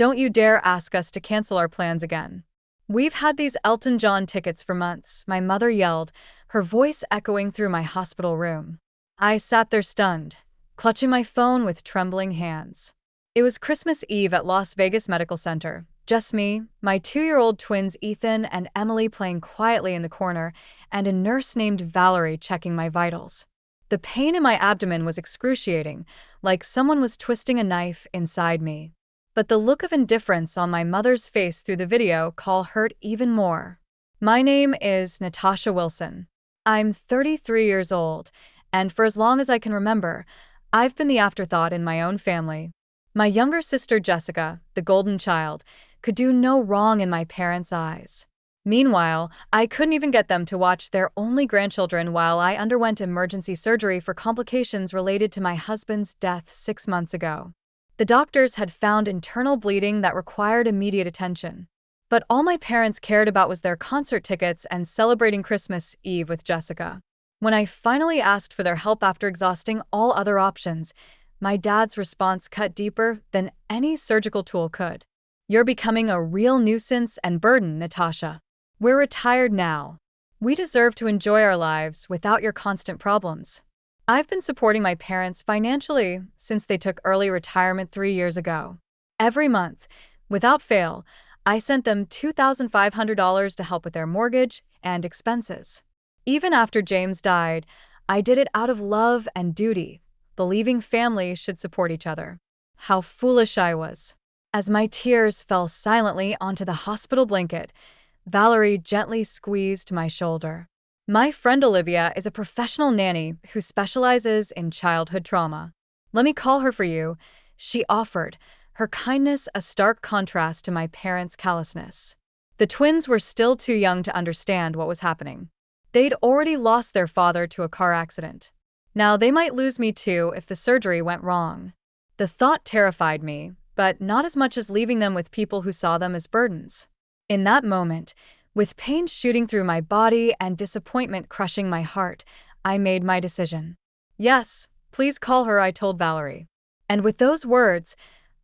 Don't you dare ask us to cancel our plans again. We've had these Elton John tickets for months, my mother yelled, her voice echoing through my hospital room. I sat there stunned, clutching my phone with trembling hands. It was Christmas Eve at Las Vegas Medical Center. Just me, my 2-year-old twins Ethan and Emily playing quietly in the corner, and a nurse named Valerie checking my vitals. The pain in my abdomen was excruciating, like someone was twisting a knife inside me. But the look of indifference on my mother's face through the video call hurt even more. My name is Natasha Wilson. I'm 33 years old, and for as long as I can remember, I've been the afterthought in my own family. My younger sister Jessica, the golden child, could do no wrong in my parents' eyes. Meanwhile, I couldn't even get them to watch their only grandchildren while I underwent emergency surgery for complications related to my husband's death 6 months ago. The doctors had found internal bleeding that required immediate attention. But all my parents cared about was their concert tickets and celebrating Christmas Eve with Jessica. When I finally asked for their help after exhausting all other options, my dad's response cut deeper than any surgical tool could. You're becoming a real nuisance and burden, Natasha. We're retired now. We deserve to enjoy our lives without your constant problems. I've been supporting my parents financially since they took early retirement 3 years ago. Every month, without fail, I sent them $2,500 to help with their mortgage and expenses. Even after James died, I did it out of love and duty, believing families should support each other. How foolish I was. As my tears fell silently onto the hospital blanket, Valerie gently squeezed my shoulder. My friend Olivia is a professional nanny who specializes in childhood trauma. Let me call her for you, she offered, her kindness a stark contrast to my parents' callousness. The twins were still too young to understand what was happening. They'd already lost their father to a car accident. Now they might lose me too if the surgery went wrong. The thought terrified me, but not as much as leaving them with people who saw them as burdens. In that moment, with pain shooting through my body and disappointment crushing my heart, I made my decision. Yes, please call her, I told Valerie. And with those words,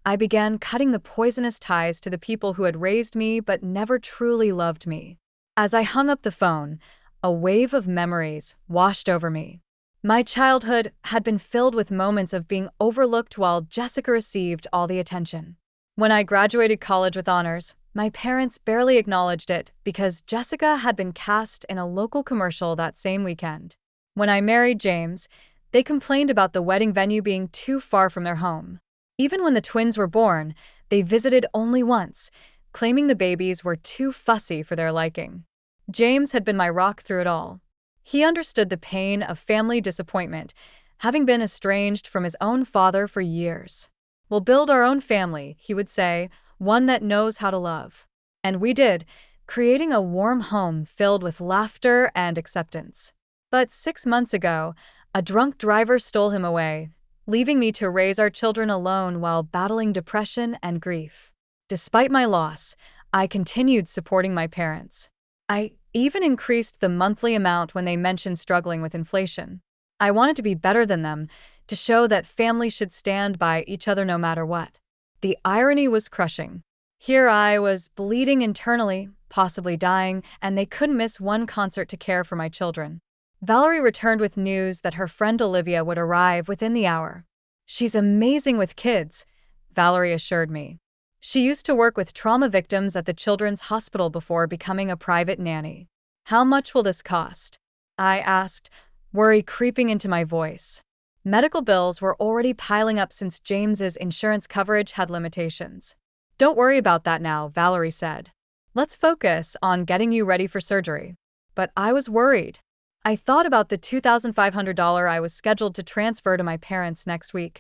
I began cutting the poisonous ties to the people who had raised me but never truly loved me. As I hung up the phone, a wave of memories washed over me. My childhood had been filled with moments of being overlooked while Jessica received all the attention. When I graduated college with honors, my parents barely acknowledged it because Jessica had been cast in a local commercial that same weekend. When I married James, they complained about the wedding venue being too far from their home. Even when the twins were born, they visited only once, claiming the babies were too fussy for their liking. James had been my rock through it all. He understood the pain of family disappointment, having been estranged from his own father for years. We'll build our own family, he would say, one that knows how to love. And we did, creating a warm home filled with laughter and acceptance. But 6 months ago, a drunk driver stole him away, leaving me to raise our children alone while battling depression and grief. Despite my loss, I continued supporting my parents. I even increased the monthly amount when they mentioned struggling with inflation. I wanted to be better than them, to show that families should stand by each other no matter what. The irony was crushing. Here I was, bleeding internally, possibly dying, and they couldn't miss one concert to care for my children. Valerie returned with news that her friend Olivia would arrive within the hour. She's amazing with kids, Valerie assured me. She used to work with trauma victims at the Children's Hospital before becoming a private nanny. How much will this cost? I asked, worry creeping into my voice. Medical bills were already piling up since James's insurance coverage had limitations. Don't worry about that now, Valerie said. Let's focus on getting you ready for surgery. But I was worried. I thought about the $2,500 I was scheduled to transfer to my parents next week,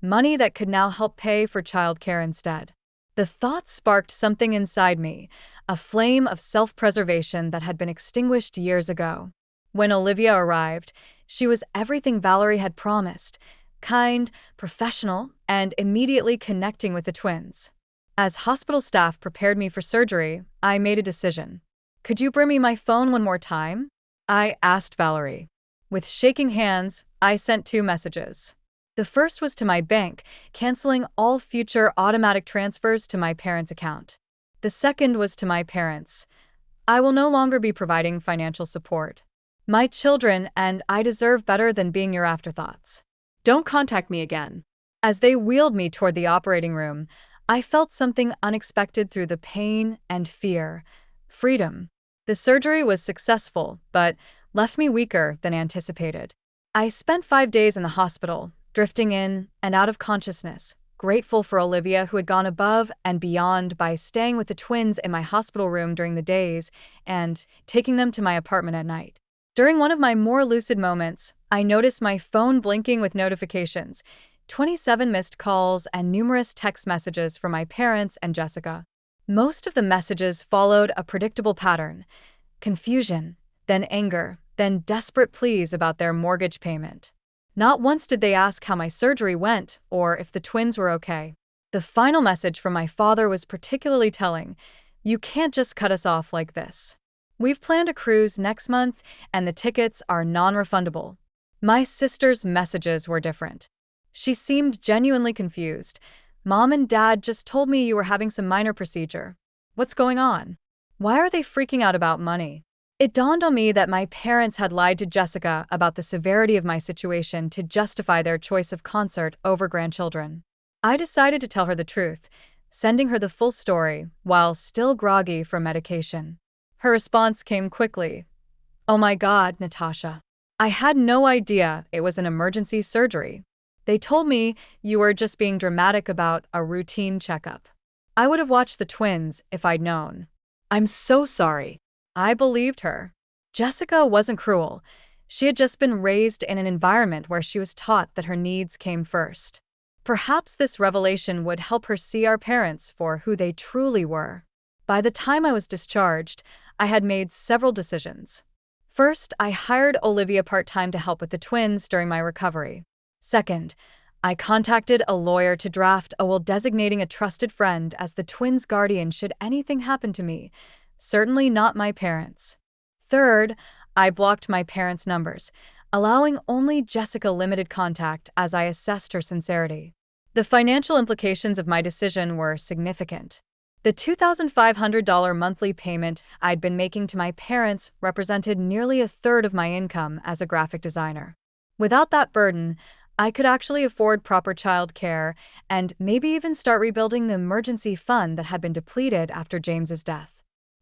money that could now help pay for childcare instead. The thought sparked something inside me, a flame of self-preservation that had been extinguished years ago. When Olivia arrived, she was everything Valerie had promised, kind, professional, and immediately connecting with the twins. As hospital staff prepared me for surgery, I made a decision. Could you bring me my phone one more time? I asked Valerie. With shaking hands, I sent 2 messages. The first was to my bank, canceling all future automatic transfers to my parents' account. The second was to my parents. I will no longer be providing financial support. My children and I deserve better than being your afterthoughts. Don't contact me again. As they wheeled me toward the operating room, I felt something unexpected through the pain and fear. Freedom. The surgery was successful, but left me weaker than anticipated. I spent 5 days in the hospital, drifting in and out of consciousness, grateful for Olivia, who had gone above and beyond by staying with the twins in my hospital room during the days and taking them to my apartment at night. During one of my more lucid moments, I noticed my phone blinking with notifications, 27 missed calls, and numerous text messages from my parents and Jessica. Most of the messages followed a predictable pattern: confusion, then anger, then desperate pleas about their mortgage payment. Not once did they ask how my surgery went or if the twins were okay. The final message from my father was particularly telling: "You can't just cut us off like this. We've planned a cruise next month and the tickets are non-refundable." My sister's messages were different. She seemed genuinely confused. "Mom and Dad just told me you were having some minor procedure. What's going on? Why are they freaking out about money?" It dawned on me that my parents had lied to Jessica about the severity of my situation to justify their choice of concert over grandchildren. I decided to tell her the truth, sending her the full story while still groggy from medication. Her response came quickly. "Oh my God, Natasha. I had no idea it was an emergency surgery. They told me you were just being dramatic about a routine checkup. I would have watched the twins if I'd known. I'm so sorry." I believed her. Jessica wasn't cruel. She had just been raised in an environment where she was taught that her needs came first. Perhaps this revelation would help her see our parents for who they truly were. By the time I was discharged, I had made several decisions. First, I hired Olivia part-time to help with the twins during my recovery. Second, I contacted a lawyer to draft a will designating a trusted friend as the twins' guardian should anything happen to me, certainly not my parents. Third, I blocked my parents' numbers, allowing only Jessica limited contact as I assessed her sincerity. The financial implications of my decision were significant. The $2,500 monthly payment I'd been making to my parents represented nearly a third of my income as a graphic designer. Without that burden, I could actually afford proper child care and maybe even start rebuilding the emergency fund that had been depleted after James's death.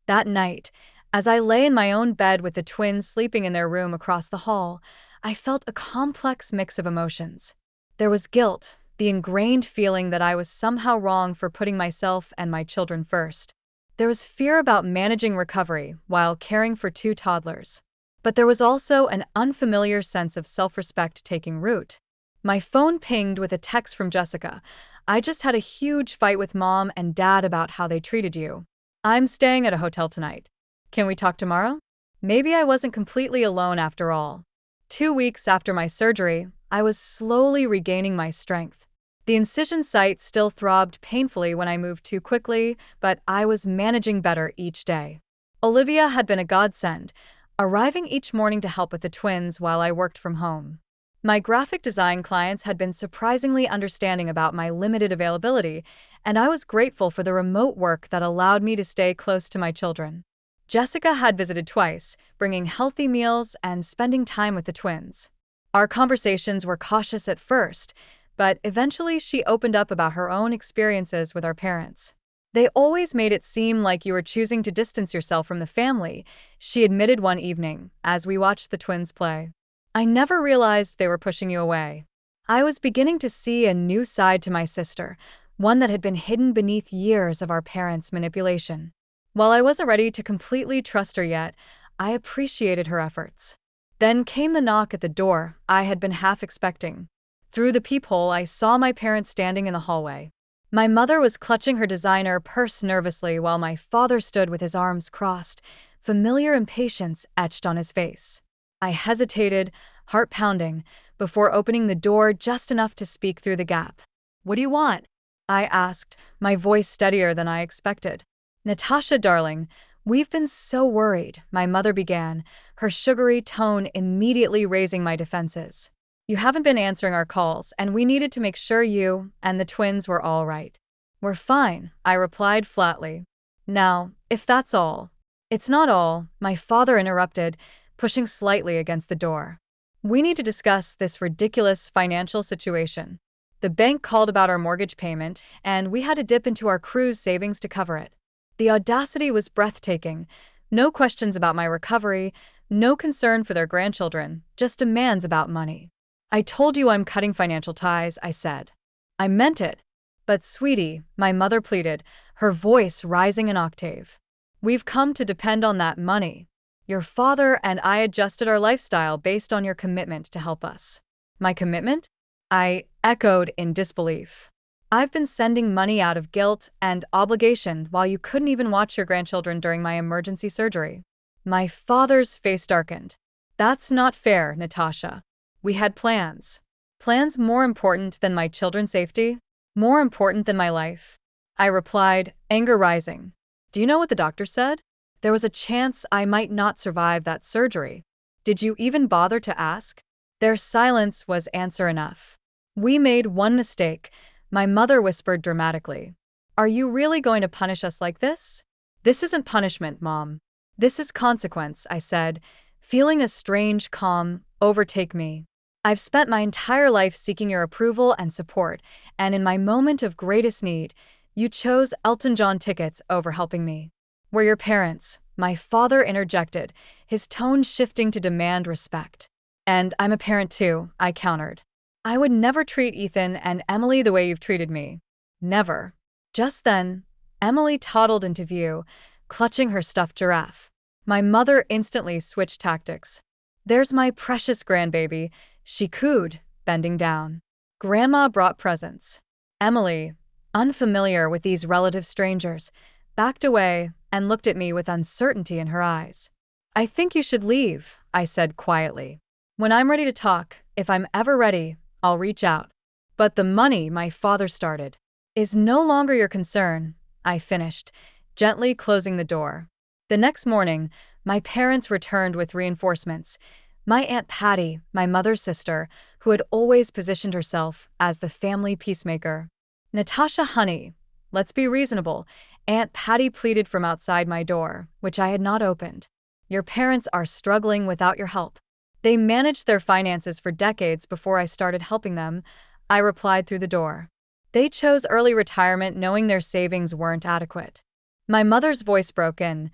That night, as I lay in my own bed with the twins sleeping in their room across the hall, I felt a complex mix of emotions. There was guilt, the ingrained feeling that I was somehow wrong for putting myself and my children first. There was fear about managing recovery while caring for two toddlers. But there was also an unfamiliar sense of self-respect taking root. My phone pinged with a text from Jessica. "I just had a huge fight with Mom and Dad about how they treated you. I'm staying at a hotel tonight. Can we talk tomorrow?" Maybe I wasn't completely alone after all. 2 weeks after my surgery, I was slowly regaining my strength. The incision site still throbbed painfully when I moved too quickly, but I was managing better each day. Olivia had been a godsend, arriving each morning to help with the twins while I worked from home. My graphic design clients had been surprisingly understanding about my limited availability, and I was grateful for the remote work that allowed me to stay close to my children. Jessica had visited twice, bringing healthy meals and spending time with the twins. Our conversations were cautious at first, but eventually she opened up about her own experiences with our parents. "They always made it seem like you were choosing to distance yourself from the family," she admitted one evening as we watched the twins play. "I never realized they were pushing you away." I was beginning to see a new side to my sister, one that had been hidden beneath years of our parents' manipulation. While I wasn't ready to completely trust her yet, I appreciated her efforts. Then came the knock at the door I had been half expecting. Through the peephole, I saw my parents standing in the hallway. My mother was clutching her designer purse nervously while my father stood with his arms crossed, familiar impatience etched on his face. I hesitated, heart pounding, before opening the door just enough to speak through the gap. "What do you want?" I asked, my voice steadier than I expected. "Natasha, darling, we've been so worried," my mother began, her sugary tone immediately raising my defenses. You haven't been answering our calls, and we needed to make sure you and the twins were all right." "We're fine," I replied flatly. "Now, if that's all." "It's not all," my father interrupted, pushing slightly against the door. "We need to discuss this ridiculous financial situation. The bank called about our mortgage payment, and we had to dip into our cruise savings to cover it." The audacity was breathtaking. No questions about my recovery, no concern for their grandchildren, just demands about money. "I told you I'm cutting financial ties," I said. "I meant it." "But sweetie," my mother pleaded, her voice rising an octave. "We've come to depend on that money. Your father and I adjusted our lifestyle based on your commitment to help us." "My commitment?" I echoed in disbelief. "I've been sending money out of guilt and obligation while you couldn't even watch your grandchildren during my emergency surgery." My father's face darkened. "That's not fair, Natasha. We had plans." "Plans more important than my children's safety? More important than my life?" I replied, anger rising. "Do you know what the doctor said? There was a chance I might not survive that surgery. Did you even bother to ask?" Their silence was answer enough. "We made one mistake," my mother whispered dramatically. "Are you really going to punish us like this?" "This isn't punishment, Mom. This is consequence," I said, feeling a strange calm overtake me. "I've spent my entire life seeking your approval and support, and in my moment of greatest need, you chose Elton John tickets over helping me." "We're your parents," my father interjected, his tone shifting to demand respect. "And I'm a parent too," I countered. "I would never treat Ethan and Emily the way you've treated me. Never." Just then, Emily toddled into view, clutching her stuffed giraffe. My mother instantly switched tactics. "There's my precious grandbaby," she cooed, bending down. Grandma brought presents. Emily, unfamiliar with these relative strangers, backed away and looked at me with uncertainty in her eyes. "I think you should leave," I said quietly. "When I'm ready to talk, if I'm ever ready, I'll reach out." "But the money," my father started, "is no longer your concern," I finished, gently closing the door. The next morning, my parents returned with reinforcements. My Aunt Patty, my mother's sister, who had always positioned herself as the family peacemaker. "Natasha, honey, let's be reasonable," Aunt Patty pleaded from outside my door, which I had not opened. "Your parents are struggling without your help. They managed their finances for decades before I started helping them," I replied through the door. "They chose early retirement knowing their savings weren't adequate." My mother's voice broke in.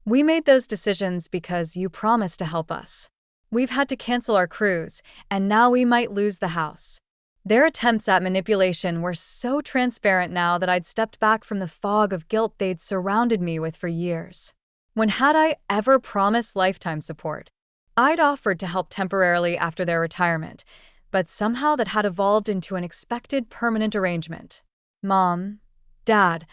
"We made those decisions because you promised to help us. We've had to cancel our cruise, and now we might lose the house." Their attempts at manipulation were so transparent now that I'd stepped back from the fog of guilt they'd surrounded me with for years. When had I ever promised lifetime support? I'd offered to help temporarily after their retirement, but somehow that had evolved into an expected permanent arrangement. "Mom, Dad,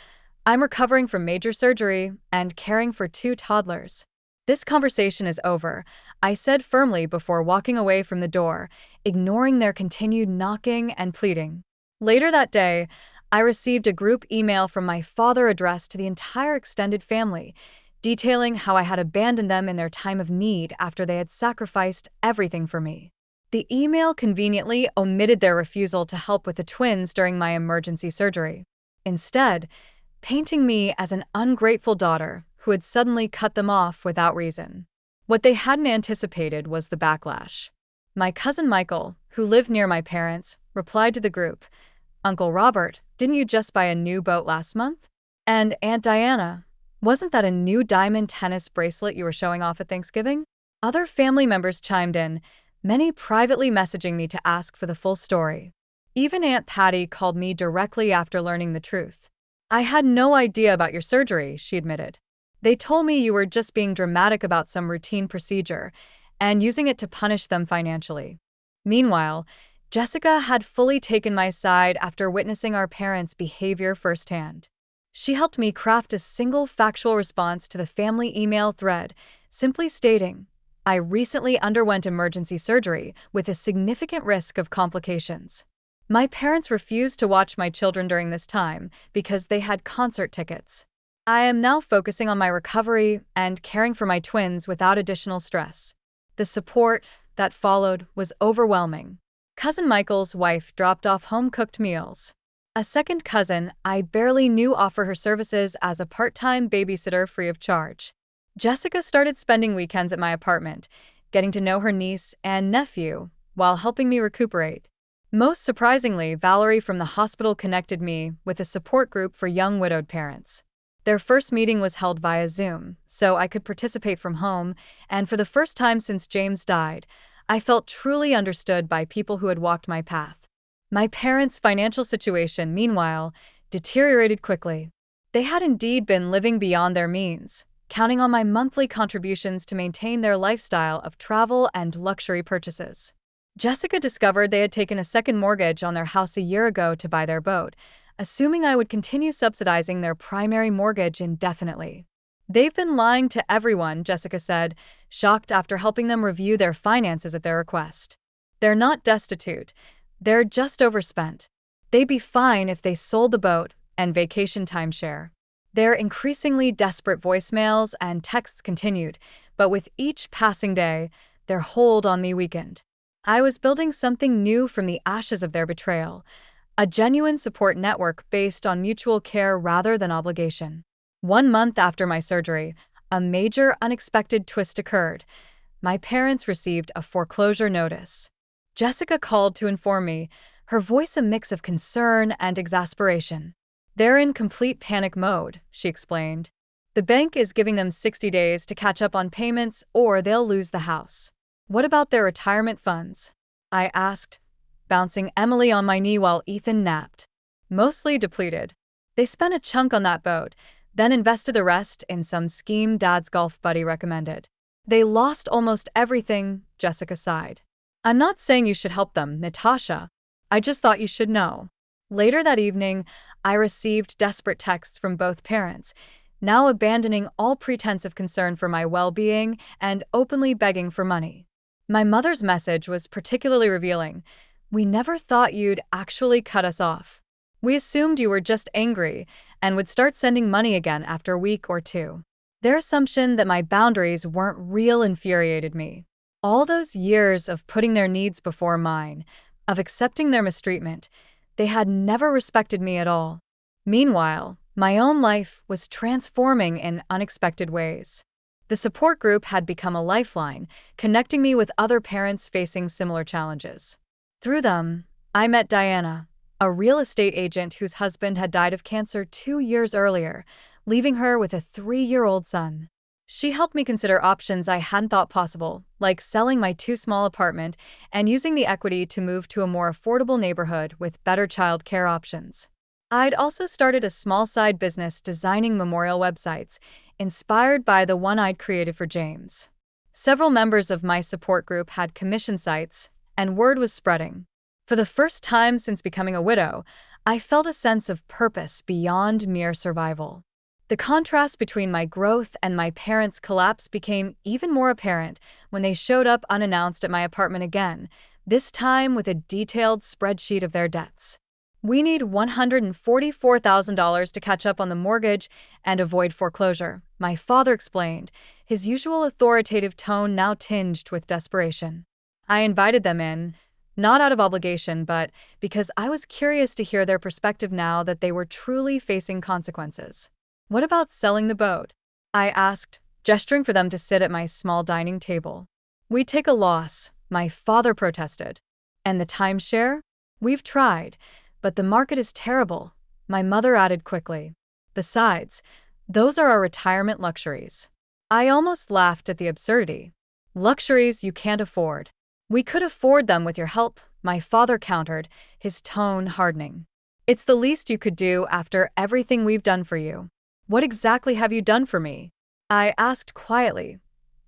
I'm recovering from major surgery and caring for 2 toddlers. This conversation is over," I said firmly before walking away from the door, ignoring their continued knocking and pleading. Later that day, I received a group email from my father addressed to the entire extended family, detailing how I had abandoned them in their time of need after they had sacrificed everything for me. The email conveniently omitted their refusal to help with the twins during my emergency surgery, instead painting me as an ungrateful daughter who had suddenly cut them off without reason. What they hadn't anticipated was the backlash. My cousin Michael, who lived near my parents, replied to the group, "Uncle Robert, didn't you just buy a new boat last month?" And Aunt Diana, "Wasn't that a new diamond tennis bracelet you were showing off at Thanksgiving?" Other family members chimed in, many privately messaging me to ask for the full story. Even Aunt Patty called me directly after learning the truth. "I had no idea about your surgery," she admitted. "They told me you were just being dramatic about some routine procedure and using it to punish them financially." Meanwhile, Jessica had fully taken my side after witnessing our parents' behavior firsthand. She helped me craft a single factual response to the family email thread, simply stating, "I recently underwent emergency surgery with a significant risk of complications. My parents refused to watch my children during this time because they had concert tickets. I am now focusing on my recovery and caring for my twins without additional stress." The support that followed was overwhelming. Cousin Michael's wife dropped off home-cooked meals. A second cousin I barely knew offered her services as a part-time babysitter free of charge. Jessica started spending weekends at my apartment, getting to know her niece and nephew while helping me recuperate. Most surprisingly, Valerie from the hospital connected me with a support group for young widowed parents. Their first meeting was held via Zoom, so I could participate from home, and for the first time since James died, I felt truly understood by people who had walked my path. My parents' financial situation, meanwhile, deteriorated quickly. They had indeed been living beyond their means, counting on my monthly contributions to maintain their lifestyle of travel and luxury purchases. Jessica discovered they had taken a second mortgage on their house a year ago to buy their boat, assuming I would continue subsidizing their primary mortgage indefinitely. "They've been lying to everyone," Jessica said, shocked after helping them review their finances at their request. "They're not destitute. They're just overspent. They'd be fine if they sold the boat and vacation timeshare." Their increasingly desperate voicemails and texts continued, but with each passing day, their hold on me weakened. I was building something new from the ashes of their betrayal, a genuine support network based on mutual care rather than obligation. 1 month after my surgery, a major unexpected twist occurred. My parents received a foreclosure notice. Jessica called to inform me, her voice a mix of concern and exasperation. "They're in complete panic mode," she explained. "The bank is giving them 60 days to catch up on payments or they'll lose the house." "What about their retirement funds?" I asked, bouncing Emily on my knee while Ethan napped. "Mostly depleted. They spent a chunk on that boat, then invested the rest in some scheme Dad's golf buddy recommended. They lost almost everything," Jessica sighed. "I'm not saying you should help them, Natasha. I just thought you should know." Later that evening, I received desperate texts from both parents, now abandoning all pretense of concern for my well-being and openly begging for money. My mother's message was particularly revealing. "We never thought you'd actually cut us off. We assumed you were just angry and would start sending money again after a week or two." Their assumption that my boundaries weren't real infuriated me. All those years of putting their needs before mine, of accepting their mistreatment, they had never respected me at all. Meanwhile, my own life was transforming in unexpected ways. The support group had become a lifeline, connecting me with other parents facing similar challenges. Through them, I met Diana, a real estate agent whose husband had died of cancer 2 years earlier, leaving her with a 3-year-old son. She helped me consider options I hadn't thought possible, like selling my too-small apartment and using the equity to move to a more affordable neighborhood with better child care options. I'd also started a small side business designing memorial websites, inspired by the one I'd created for James. Several members of my support group had commission sites, and word was spreading. For the first time since becoming a widow, I felt a sense of purpose beyond mere survival. The contrast between my growth and my parents' collapse became even more apparent when they showed up unannounced at my apartment again, this time with a detailed spreadsheet of their debts. "We need $144,000 to catch up on the mortgage and avoid foreclosure," my father explained, his usual authoritative tone now tinged with desperation. I invited them in, not out of obligation, but because I was curious to hear their perspective now that they were truly facing consequences. "What about selling the boat?" I asked, gesturing for them to sit at my small dining table. "We'd take a loss," my father protested. "And the timeshare? We've tried, but the market is terrible," my mother added quickly. "Besides, those are our retirement luxuries." I almost laughed at the absurdity. "Luxuries you can't afford." "We could afford them with your help," my father countered, his tone hardening. "It's the least you could do after everything we've done for you." "What exactly have you done for me?" I asked quietly,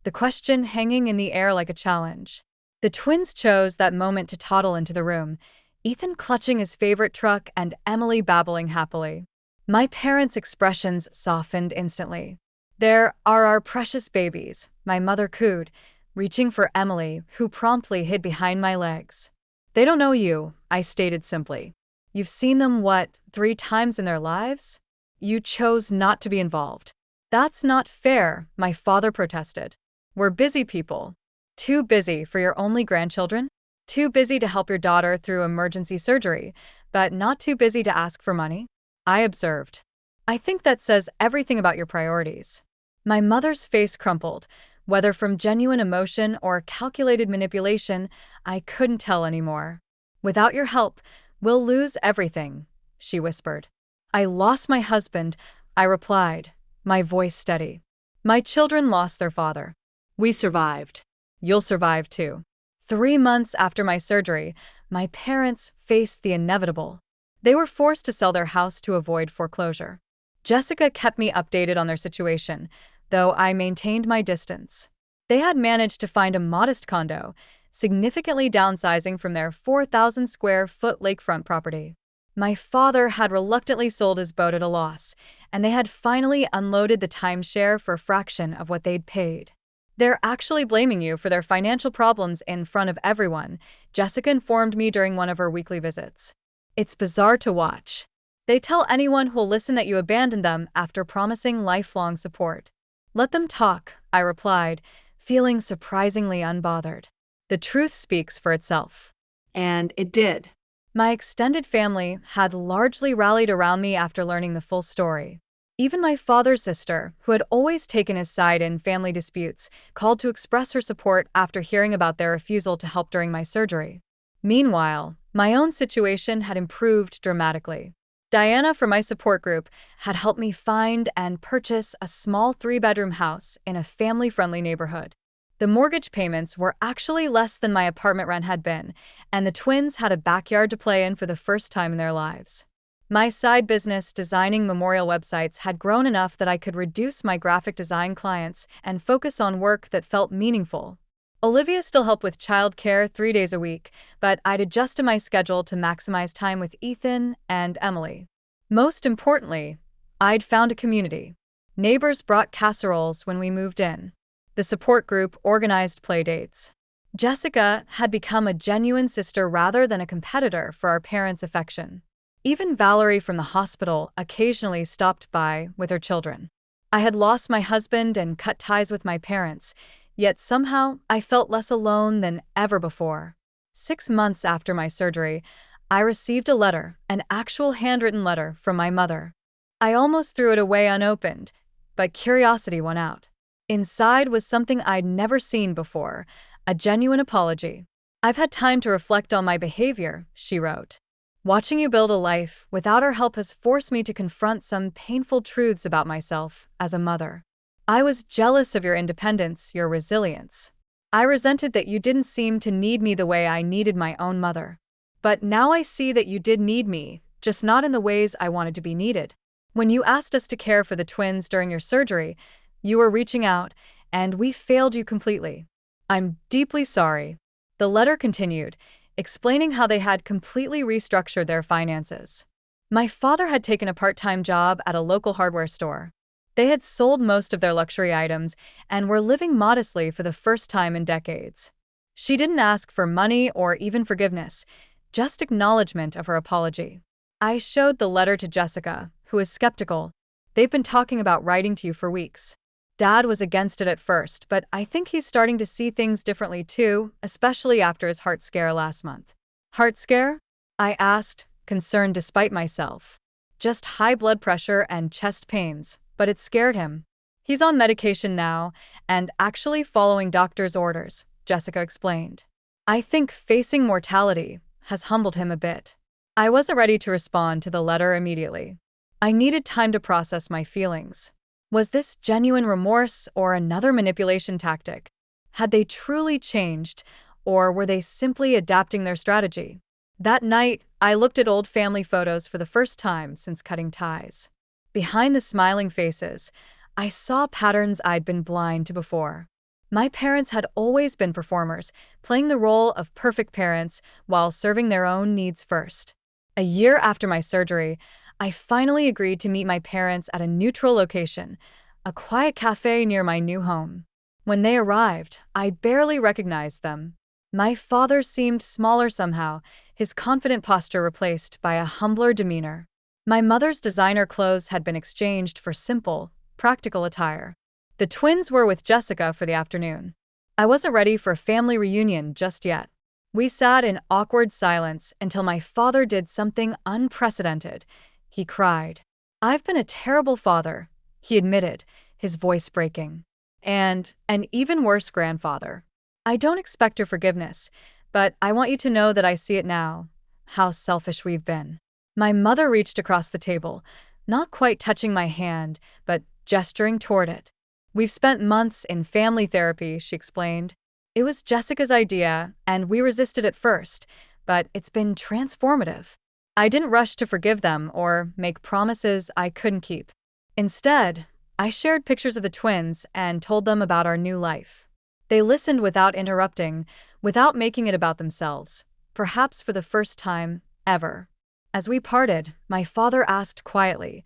the question hanging in the air like a challenge. The twins chose that moment to toddle into the room, Ethan clutching his favorite truck and Emily babbling happily. My parents' expressions softened instantly. "There are our precious babies," my mother cooed, reaching for Emily, who promptly hid behind my legs. "They don't know you," I stated simply. "You've seen them, 3 times in their lives? You chose not to be involved." "That's not fair," my father protested. "We're busy people." "Too busy for your only grandchildren?" Too busy to help your daughter through emergency surgery, but not too busy to ask for money? I observed. I think that says everything about your priorities. My mother's face crumpled. Whether from genuine emotion or calculated manipulation, I couldn't tell anymore. Without your help, we'll lose everything, she whispered. I lost my husband, I replied, my voice steady. My children lost their father. We survived. You'll survive too. 3 months after my surgery, my parents faced the inevitable. They were forced to sell their house to avoid foreclosure. Jessica kept me updated on their situation, though I maintained my distance. They had managed to find a modest condo, significantly downsizing from their 4,000 square foot lakefront property. My father had reluctantly sold his boat at a loss, and they had finally unloaded the timeshare for a fraction of what they'd paid. They're actually blaming you for their financial problems in front of everyone, Jessica informed me during one of her weekly visits. It's bizarre to watch. They tell anyone who'll listen that you abandoned them after promising lifelong support. Let them talk, I replied, feeling surprisingly unbothered. The truth speaks for itself. And it did. My extended family had largely rallied around me after learning the full story. Even my father's sister, who had always taken his side in family disputes, called to express her support after hearing about their refusal to help during my surgery. Meanwhile, my own situation had improved dramatically. Diana from my support group had helped me find and purchase a small 3-bedroom house in a family-friendly neighborhood. The mortgage payments were actually less than my apartment rent had been, and the twins had a backyard to play in for the first time in their lives. My side business, designing memorial websites, had grown enough that I could reduce my graphic design clients and focus on work that felt meaningful. Olivia still helped with childcare 3 days a week, but I'd adjusted my schedule to maximize time with Ethan and Emily. Most importantly, I'd found a community. Neighbors brought casseroles when we moved in. The support group organized playdates. Jessica had become a genuine sister rather than a competitor for our parents' affection. Even Valerie from the hospital occasionally stopped by with her children. I had lost my husband and cut ties with my parents, yet somehow I felt less alone than ever before. 6 months after my surgery, I received a letter, an actual handwritten letter from my mother. I almost threw it away unopened, but curiosity won out. Inside was something I'd never seen before, a genuine apology. I've had time to reflect on my behavior, she wrote. Watching you build a life without our help has forced me to confront some painful truths about myself as a mother. I was jealous of your independence, your resilience. I resented that you didn't seem to need me the way I needed my own mother. But now I see that you did need me, just not in the ways I wanted to be needed. When you asked us to care for the twins during your surgery, you were reaching out, and we failed you completely. I'm deeply sorry. The letter continued, explaining how they had completely restructured their finances. My father had taken a part-time job at a local hardware store. They had sold most of their luxury items and were living modestly for the first time in decades. She didn't ask for money or even forgiveness, just acknowledgement of her apology. I showed the letter to Jessica, who was skeptical. They've been talking about writing to you for weeks. Dad was against it at first, but I think he's starting to see things differently too, especially after his heart scare last month. Heart scare? I asked, concerned despite myself. Just high blood pressure and chest pains, but it scared him. He's on medication now and actually following doctor's orders, Jessica explained. I think facing mortality has humbled him a bit. I wasn't ready to respond to the letter immediately. I needed time to process my feelings. Was this genuine remorse or another manipulation tactic? Had they truly changed, or were they simply adapting their strategy? That night, I looked at old family photos for the first time since cutting ties. Behind the smiling faces, I saw patterns I'd been blind to before. My parents had always been performers, playing the role of perfect parents while serving their own needs first. A year after my surgery, I finally agreed to meet my parents at a neutral location, a quiet cafe near my new home. When they arrived, I barely recognized them. My father seemed smaller somehow, his confident posture replaced by a humbler demeanor. My mother's designer clothes had been exchanged for simple, practical attire. The twins were with Jessica for the afternoon. I wasn't ready for a family reunion just yet. We sat in awkward silence until my father did something unprecedented. He cried. "I've been a terrible father," he admitted, his voice breaking. "And an even worse grandfather. I don't expect your forgiveness, but I want you to know that I see it now. How selfish we've been." My mother reached across the table, not quite touching my hand, but gesturing toward it. "We've spent months in family therapy," she explained. "It was Jessica's idea, and we resisted at first, but it's been transformative. I didn't rush to forgive them or make promises I couldn't keep. Instead, I shared pictures of the twins and told them about our new life. They listened without interrupting, without making it about themselves, perhaps for the first time ever." As we parted, my father asked quietly,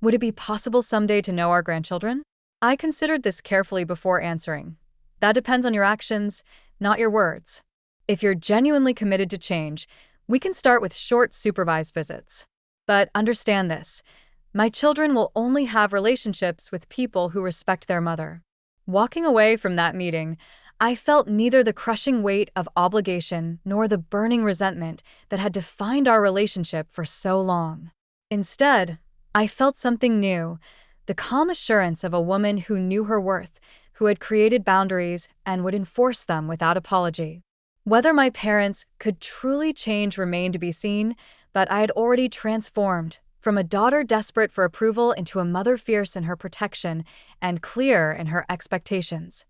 "Would it be possible someday to know our grandchildren?" I considered this carefully before answering. "That depends on your actions, not your words. If you're genuinely committed to change, we can start with short supervised visits. But understand this, my children will only have relationships with people who respect their mother." Walking away from that meeting, I felt neither the crushing weight of obligation nor the burning resentment that had defined our relationship for so long. Instead, I felt something new, the calm assurance of a woman who knew her worth, who had created boundaries and would enforce them without apology. Whether my parents could truly change remained to be seen, but I had already transformed, from a daughter desperate for approval into a mother fierce in her protection and clear in her expectations.